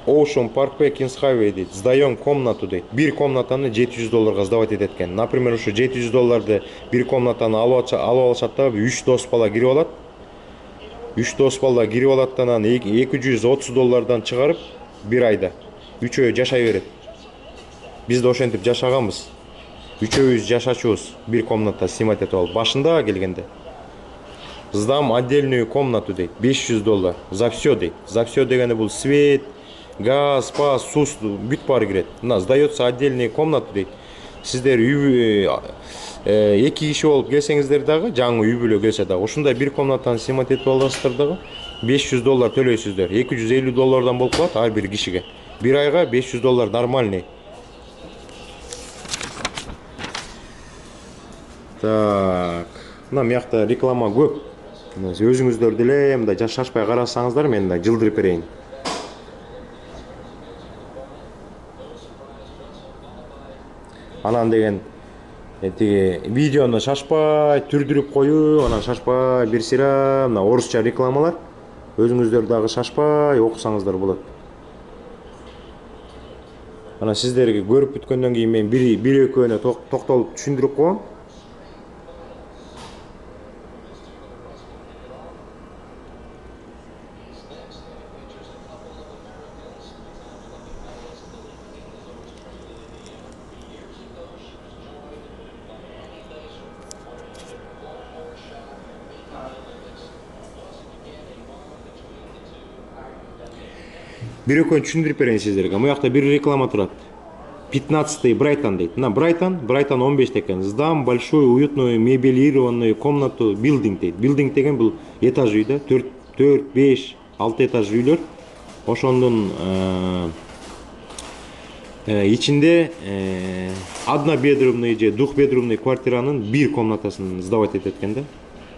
Ocean Parkway Kings Highway дейт. Сдаём комнату дейт. Бир комнатаны $700 сдавать этет экен. Например, ушу $700 бир комнатаны алып алышат да, 3 дос бала кирип алат. 3 дос бала кирип алат да, анан $230 чыгарып бир айда үчөө жашай берет. Биз да ошентип жашаганбыз. Үчөөбүз жашачубуз бир комната снимать этип алып. Башында келгенде сдам отдельную комнату дейт. $500 за все дейт. За все дегени бул свет, газ, пас, сус бүт баары кирет. Мына сдается отдельный комната дейт. Сиздер эки киши болуп келсеңиздер дагы, жаңы үй бүлө келсе дагы, ушундай бир комнатаны снимать этип аласыздар дагы, $500 төлөйсүздөр. $250 болуп калат ар бир кишиге. Бир айга $500 нормальный. Так, мына мякта реклама көп. Өзүңүздөр деле мындай шашпай карасаңыздар, мен да жылдырып берейин. Анан деген тиги видеону шашпай түрдүрүп коюу, анан шашпай бир сыйра мына орусча рекламалар. Өзүңүздөр дагы шашпай окусаңыздар болот. Анан сиздерге көрүп бүткөндөн кийин мен бир экөөнө токтолуп түшүндүрүп коем. бир экөөнү түшүндүрүп берейин сиздерге. Бул жакта бир реклама турат. 15-й Брайтон дейт. Мына Брайтон 15 экен. Сдам большую уютную мебелированную комнату билдинг дейт. Билдинг деген бул этаж үй да, 4, 5, 6 этаж үйлөр. Ошондун ичинде однобедрумный же двухбедрумный квартиранын бир комнатасын сдавать этет экен да.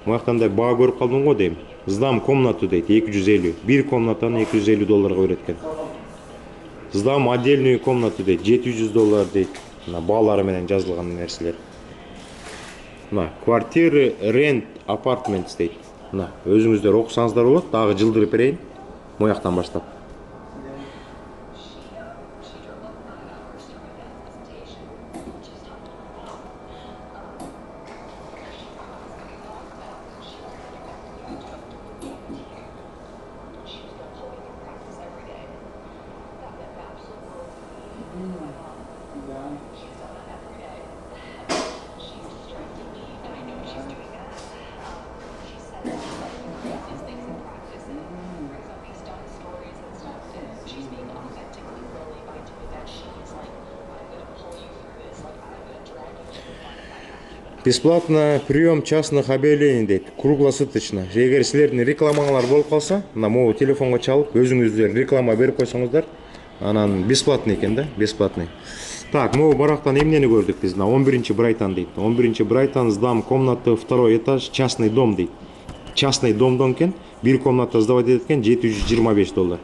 Мактан да баа көрүп калдым го дейм. Сдам комнату дейт 250. Бир комнатаны $250 берет экен. Сдам отдельную комнату дейт $700 дейт. Мына баалары менен жазылган нерселер. Мына квартиры rent apartments дейт. Мына өзүңүздөр окусаңыздар болот. Дагы жылдырып берейин. Мояктан баштап. Бесплатно прием частных объявлений дейт. Круглосуточно. Эгер силердин рекламаңар болуп калса, мына могу телефонго чалып, өзүңүздөр реклама берип койсоңуздар, анан бесплатный экен да, бесплатный. Так, могу барактан эмнени көрдүк биз? На 11-чи Брайтон дейт. 11-чи Брайтон, сдам комнату, второй этаж, частный дом дейт. Частный домдон экен, бир комната сдавать эткен $725.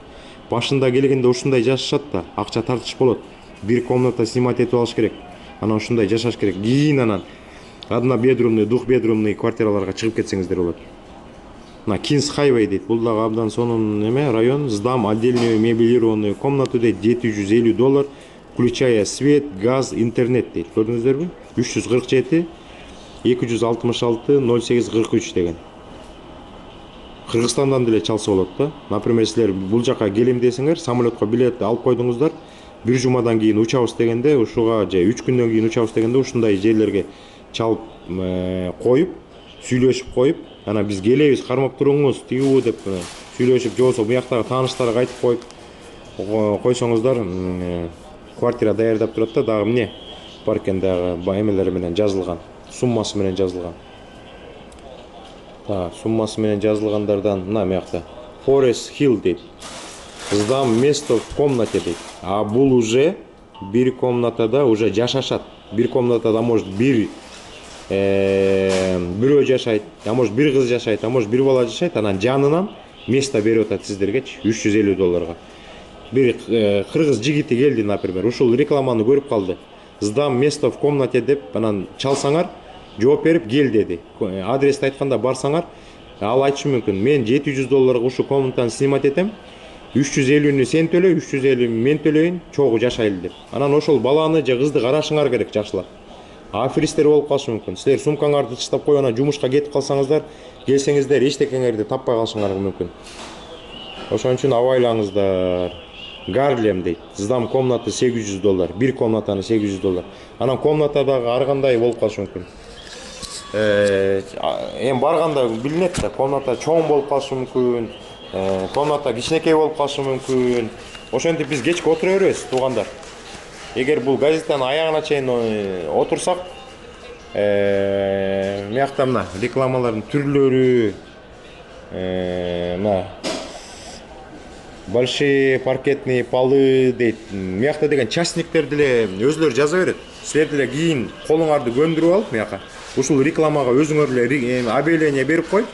Башында келгенде ушундай жашашат да, акча тартыш болот. Бир комната снимать этип алыш керек. Анан ушундай жашаш керек. Кийин анан однобедрумный, двухбедрумный квартираларга чыгып кетсеңиздер болот. На Кинс Хайвей дейт. Бул дагы абдан сонун эме район. Сдам отдельную мебелированную комнату дейт $750, включая свет, газ, интернет дейт. Көрдүңүздөрбү? 347 266 0843 деген. Кыргызстандан деле чалса болот да. Например, силер бул жака келем десеңер, самолетко билет алып койдуңуздар. Бир жумадан кийин учабыз дегенде, ушуга же 3 күндөн кийин учабыз дегенде ушундай жерлерге чалып коюп, сүйлөшүп коюп, ана биз келебиз, кармап туруңуз, тигүү деп сүйлөшүп, же болбосо буяктагы тааныштарга айтып коюп койсоңуздар, квартира даярдап турат да, дагы эмне бар экен, дагы эмелери менен жазылган, суммасы менен жазылган. Суммасы менен жазылгандардан мына буякта Forest Hill дейт. Сдам место в комнате дейт. А бул уже бир комнатада уже жашашат. Бир комнатада может бирөө жашайт, а может бир кыз жашайт, а может бир бала жашайт, анан жанынан место берип атат сиздергечи $350. Бир кыргыз жигити келди, например, ушул рекламаны көрүп калды. Сдам место в комнате деп анан чалсаңар, жооп берип кел деди. Адрести айтканда барсаңар, ал айтышы мүмкүн. Мен $700 ушу комнатаны снимать этем. 350-нü сен төлө, 350 мен төлөйүн, чогуу жашайлы деп. Анан ошол баланы же кызды карашыңар керек жакшылап. Аферистер болуп калышы мүмкүн. Силер сумкаңарды таштап коюп анан жумушка кетип калсаңыздар, келсеңиздер эчтекеңерди таппай калышыңар мүмкүн. Ошон үчүн абайлаңыздар. Гарлем дейт. Сдам комнаты $800. Бир комнатаны $800. Анан комнатадагы ар кандай болуп калышы мүмкүн. Эми барганда билинет да, комната чоң болуп калышы мүмкүн. Комната кичинекей болуп калышы мүмкүн. Ошентип биз кечке отура беребиз, туугандар. Эгер бул газетанын аягына чейин отурсак, мыякта мына рекламалардын түрлөрү, мына большие паркетные полы дейт. Мыякта деген частниктер деле өзүлөрү жаза берет. Силер деле кийин колуңарды көндүрүп алып, мыяка ушул рекламага өзүңөр эле объявление берип коюп,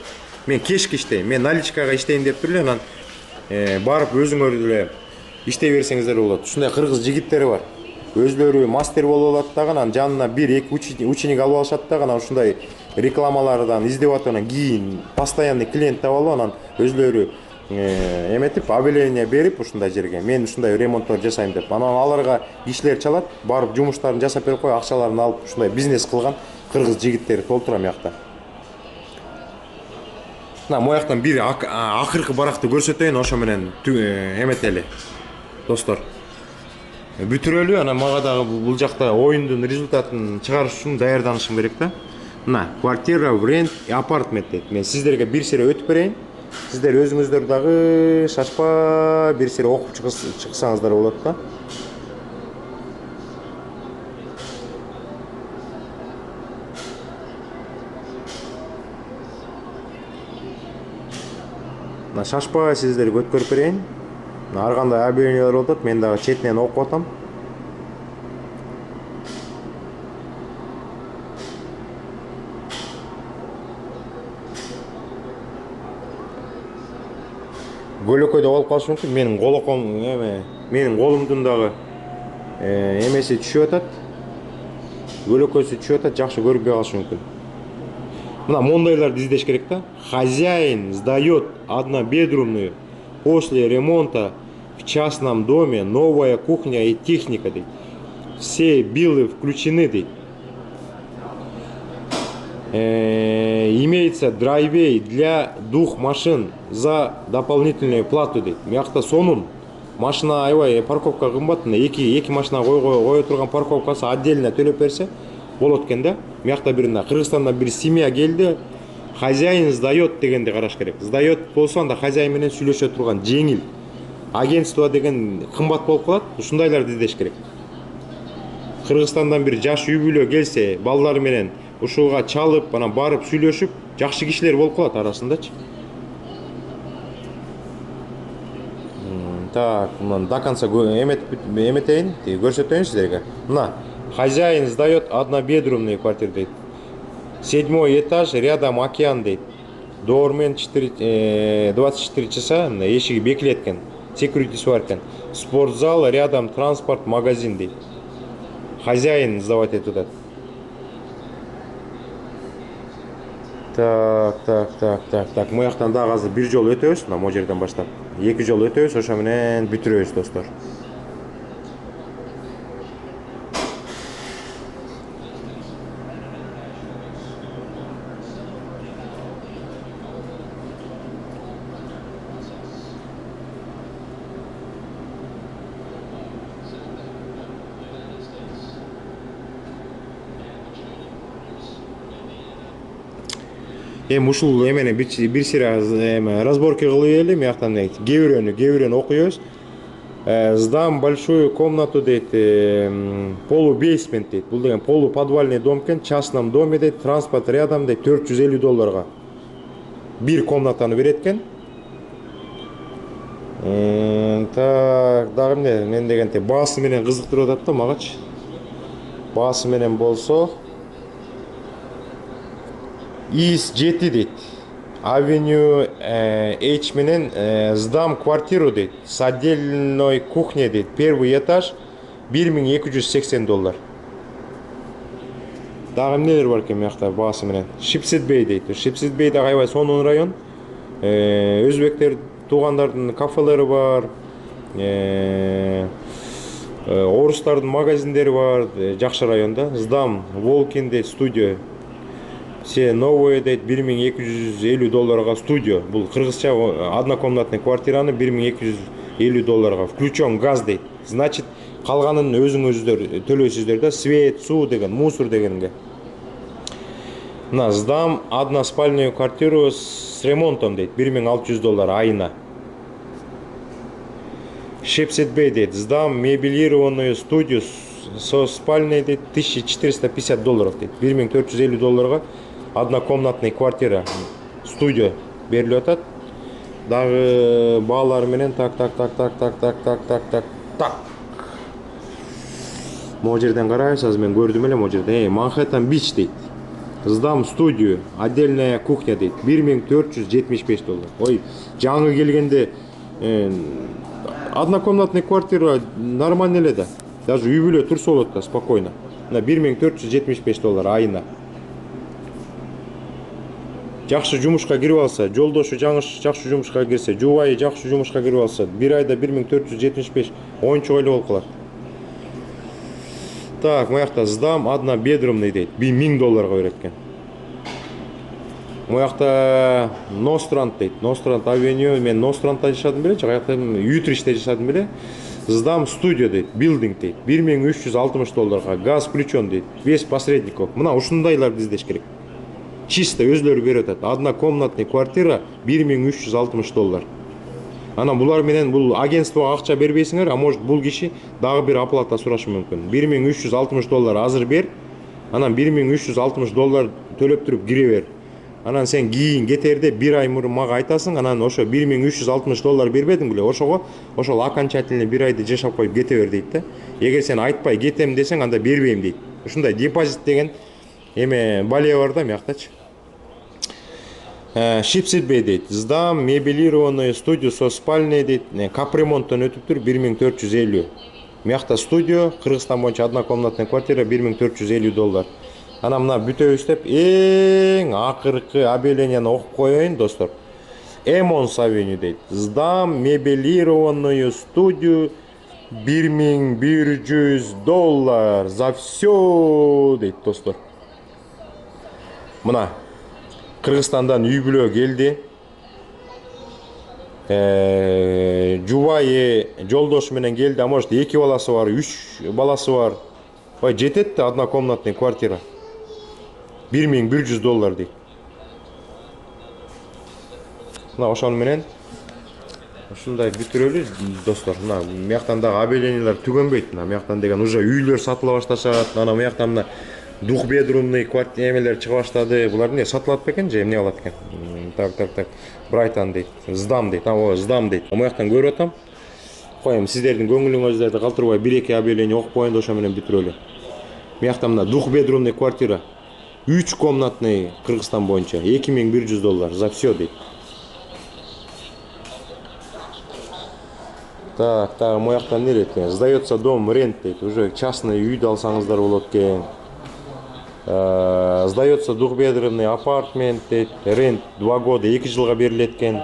мен кешки иштейм, мен наличкага иштейм деп туруп эле анан барып өзүңөр эле иштей берсеңиздер болот. Ушундай кыргыз жигиттери бар. Өзлөрү мастер болуп алат дагы, анан жанына 1-2 ученик алып алышат дагы, анан ушундай рекламалардан издеп атып, анан кийин постоянный клиент таап алып, анан өзлөрү эметип объявление берип ушундай жерге, мен ушундай ремонттор жасайм деп. Анан аларга кишилер чалат, барып жумуштарын жасап берип коюп, акчаларын алып ушундай бизнес кылган кыргыз жигиттери толтура мыякта. Мына мояктан бир акыркы баракты көрсөтөйүн, ошо менен эметели. Достор, бүтүрөлү, анан мага дагы бул жакта оюндун результатын чыгарыш үчүн даярданышым керек да. Мына квартира в rent апартмент дейт. Мен сиздерге бир сере өтүп берейин. Сиздер өзүңүздөр дагы шашпа бир сире окуп чыксаңыздар болот да. Мына шашпа сиздерге өткөрүп берейин. Ар кандай объявлениялар болуп атат, мен дагы четинен окуп атам. Көлөкөйдө болуп калышы мүмкүн. Менин колумдун дагы эмеси түшүп атат. Көлөкөсү түшүп атат, жакшы көрүнбөй калышы мүмкүн. Мына мондайларды издеш керек да. Хозяин сдает однобедрумную после ремонта в частном доме, новая кухня и техника, дейт. Все билы включены, дейт. Имеется драйвей для 2 машин за дополнительную плату, дейт. Мыякта сонун машина аябай парковка кымбат, эки машина кое турган парковкасы отдельно төлөп берсе болот экен да. Мыякта Кыргызстандан бир семья келди. Хозяин сдает дегенди караш керек. Сдает болсо анда хозяин менен сүйлөшө турган жеңил. Агентство деген кымбат болуп калат. Ушундайларды издеш керек. Кыргызстандан бир жаш үй бүлө келсе, балдары менен ушуга чалып, анан барып сүйлөшүп, жакшы кишилер болуп калат арасындачы. Так, до конца эметейин, көрсөтөйүн сиздерге. Мына, хозяин сдает однобедрумную квартиру, дейт. 7-й этаж, рядом океан, дейт. Доормен 24 часа эшиги бекилет экен. Секьюритиси бар экен. Спортзал, рядом транспорт, магазин, дейт. Хозяин сдавать этип атат. Так. Мыяктан дагы азыр бир жол өтөбүз, мына могу жерден баштап. 2 жол өтөбүз, ошо менен бүтүрөбүз, достор. Ушул эмени бир сире разборки кылып эле, мыяктан кээ-бирөөнү окуйбуз. Сдам большую комнату, дейт, полубейсмент, дейт. Бул деген полуподвальный дом экен, частном доме, дейт, транспорт рядом, дейт, $450. Бир комнатаны берет экен. Так, дагы эмне? Мен дегенде баасы менен кызыктырып атат да магачы. Баасы менен болсо ИС 7, дейт. Авеню H менен сдам квартиру, дейт. С отдельной кухней, дейт. 1-й этаж, $1280. Дагы эмнелер бар экен мыякта баасы менен? Шипсетбей, дейт. Шипсетбей дагы аябай сонун район. Өзбектер туугандардын кафелери бар. Орустардын магазиндери бар. Жакшы районда. Сдам Волкин, дейт, студия. Все новые, дейт, $1250 студио. Бул кыргызча однокомнатный квартираны $1250. Включен газ, дейт. Значит, калганын өзүңүздөр төлөйсүздөр да. Свет, суу деген, мусор дегенге. Мына сдам односпальную квартиру с ремонтом, дейт, $1600 айына. Шепсетбей, дейт, сдам мебелированную студию со спальней, дейт, $1450, дейт. $1450 однокомнатный квартира, студия берилип атат. Дагы баалары менен так. Могу жерден карайбыз, азыр мен көрдүм эле могу жерде. Манхэттен Бич, дейт. Сдам студию, отдельная кухня, дейт, $1475. Ой, жаңы келгенде однокомнатный квартира нормально эле да. Даже үй бүлө турса болот да, спокойно. На $1475 айына. Жакшы жумушка кирип алса, жолдошу жакшы жумушка кирсе, жубайы жакшы жумушка кирип алса, бир айда 1475 оюнчук эле болуп калат. Так, мыякта сдам однобедрумный, дейт, $1000 берет экен. Мыякта Нострант, дейт. Нострант авеню, мен Нострантта жашадым беле, жакта Ютричте жашадым беле. Сдам студия, дейт, билдинг, дейт, $1360. Газ включен, дейт, без посредников. Мына ушундайларды издеш керек. чисто өзлөрү берип атат. Однокомнатный квартира $1360. Анан булар менен бул агентствого акча бербейсиңер, а может бул киши дагы бир оплата сурашы мүмкүн. $1360 азыр бер, анан $1360 төлөп туруп кире бер. Анан сен кийин кетерде бир ай мурун мага айтасың, анан ошо $1360 бербедиң беле, ошого ошол окончательный бир айды жашап коюп кете бер дейт да. Эгер сен айтпай кетем десең, анда бербейм дейт. Ушундай депозит деген эме балия бар да мияктачы. Шипсетбей дейт. Сдам мебелированную студию со спальней дейт. Капремонттон өтүп тур $1450. Миякта студио, Кыргызстан боюнча однокомнатный квартира $1450. Ана мына бүтөбүз деп эң акыркы объявленияны окуп коеюн, достор. Эмонс Авеню дейт. Сдам мебелированную студию $1100 за все дейт, достор. Мына Кыргызстандан үй бүлө келди. Жубайы жолдошу менен келди, а может 2 баласы бар, 3 баласы бар. Ой, жетет да однокомнатный квартира. $1100 дейт. Мына ошону менен ушундай бүтүрөлү, достор. Мына мияктан дагы объявлениялар түгөнбөйт. Мына мияктан деген уже үйлөр сатыла башташат. Ана мияктан мына двухбедрумный квартира эмелер чыга баштады. Булар эмне сатылат бекен же эмне алат экен? Так. Брайтон дейт. Сдам дейт. Сдам дейт. Мияктан көрүп атам. Коем, сиздердин көңүлүңүздөрдү калтырбай 1-2 объявление окуп коеюн, ошо менен бүтүрөлү. Мияктан мына двухбедрумный квартира 3 комнатный Кыргызстан боюнча $2100 за все дейт. Так, мояктан не дейт? Сдается дом рент дейт. Уже частный үйдү алсаңыздар болот экен. Сдается двухбедрумный апартмент дейт. Рент 2 года, 2 жылга берилет экен.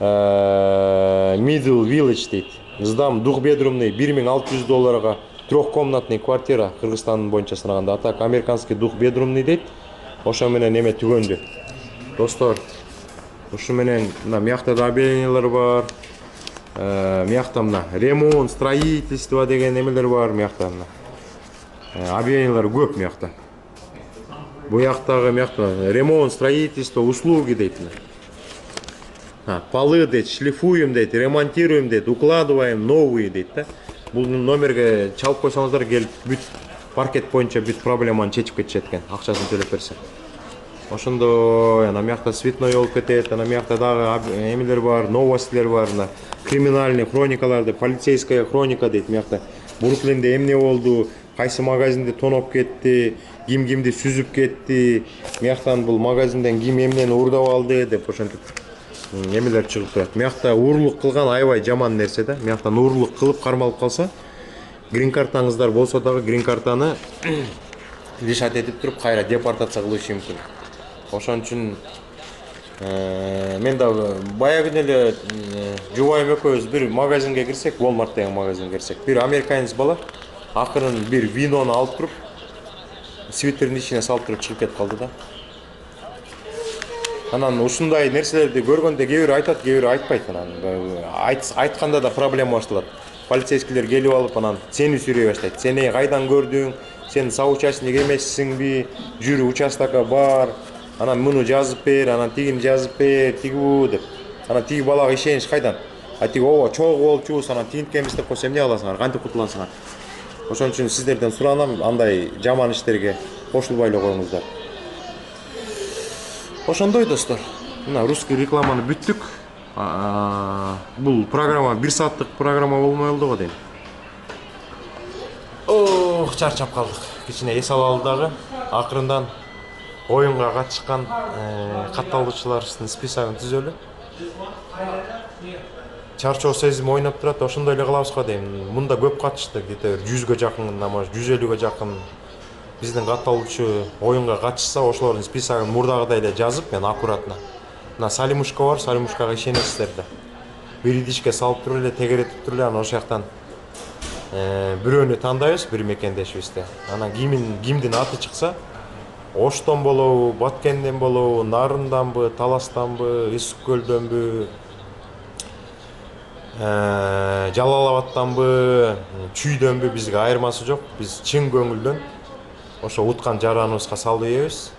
Middle Village дейт. Сдам двухбедрумный $1600 трехкомнатный квартира Кыргызстан боюнча санаганда. А так американский двухбедрумный дейт. Ошо менен эме түгөндү. Достор, ушу менен мына миякта да объявлениялар бар. Миякта мына ремонт, строительство деген эмелер бар миякта мына. Объявлениялар көп миякта. Буяктагы миякта ремонт, строительство, услуги дейт. Полы дейт, шлифуем дейт, ремонтируем дейт, укладываем новые дейт да. Бул номерге чалып койсоңуздар келип бүт паркет боюнча бүт проблеманы чечип кетишет экен, акчасын төлөп берсе. Ошондой ана миякта цветной болуп кетет, ана миякта дагы эмелер бар, новостилер бар, криминальный хроникаларды, полицейская хроника дейт миякта. Бруклинде эмне болду, кайсы магазинде тоноп кетти, кимди сүзүп кетти, мияктан бул магазинден ким эмнени уурдап алды деп ошентип эмелер чыгып турат. Миякта уурлук кылган аябай жаман нерсе да. Мияктан уурлук кылып кармалып калса, грин картаңыздар болсо дагы грин картаны лишат этип туруп кайра депортация кылышы мүмкүн. Ошон үчүн мен да баягы эле жубайым экөөбүз бир магазинге кирсек, Walmart деген магазинге кирсек, бир американец бала акырын бир винону алып туруп свитердин ичине салып туруп чыгып кетип калды да. Анан ушундай нерселерди көргөндө кээ бирөө айтат, кээ бирөө айтпайт. Анан айтканда да проблема башталат. Полицейскийлер келип алып, анан сени сүйрөй баштайт. Сени кайдан көрдүң? Сен соучастник эмессиңби? Жүрү участокко бар. Анан муну жазып бер, анан тигини жазып бер, тигүү деп. Анан тиги балага ишенич кайдан? Тиги ооба чогуу болчубуз, анан тигинтке эмес деп койсо эмне кыласыңар? Кантип кутуласыңар? Ошон үчүн сиздерден суранам, андай жаман иштерге кошулбай эле коюңуздар. Ошондой, достор. Мына русский рекламаны бүттүк. Бул программа 1 сааттык программа болмой болду го дейм. Ох, чарчап калдык. Кичине эс алалы дагы. Акырындан оюнга катышкан катталуучулардын списогун түзөлү. Чарчоо сезими ойноп турат, ошондой эле кылабыз го дейм. Мында көп катышты, где-то 100гө жакын, может 150гө жакын биздин катталуучу оюнга катышса, ошолордун списогун мурдагыдай эле жазып, мен аккуратно. Мына Салимушка бар, Салимушкага ишенесиздер да. Бир идишке салып туруп эле тегеретип туруп эле, анан ошол жактан бирөөнү тандайбыз, бир мекендешибизди. Анан кимдин аты чыкса, Оштон болобу, Баткенден болобу, Нарынданбы, Таластанбы, Ысык көлдөнбү, Жалал-Абадтанбы, Чүйдөнбү, бизге айырмасы жок. Биз чын көңүлдөн ошо уткан жараныбызга салып ийебиз.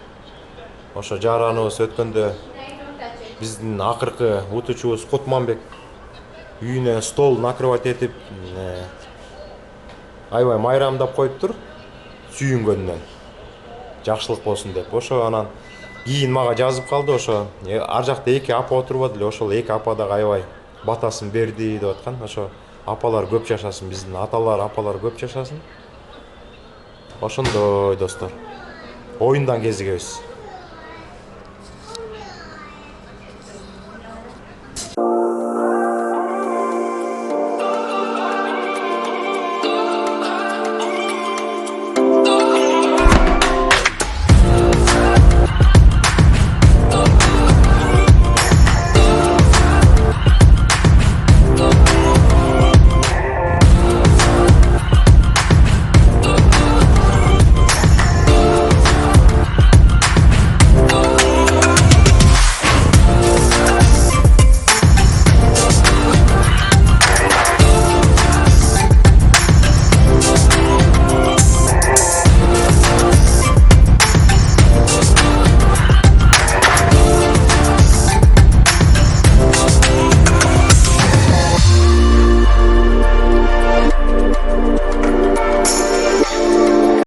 Ошо жараныбыз өткөндө биздин акыркы утуучубуз Кутманбек үйүнө стол накрывать этип аябай майрамдап коюптур сүйүнгөнүнөн. Жакшылык болсун деп. Ошо анан кийин мага жазып калды, ошо ар жакта эки апа отурбады эле, ошол эки апа дагы аябай батасын берди деп аткан. Ошо апалар көп жашасын, биздин аталар, апалар көп жашасын. Ошондой достор. Оюндан кезигебиз.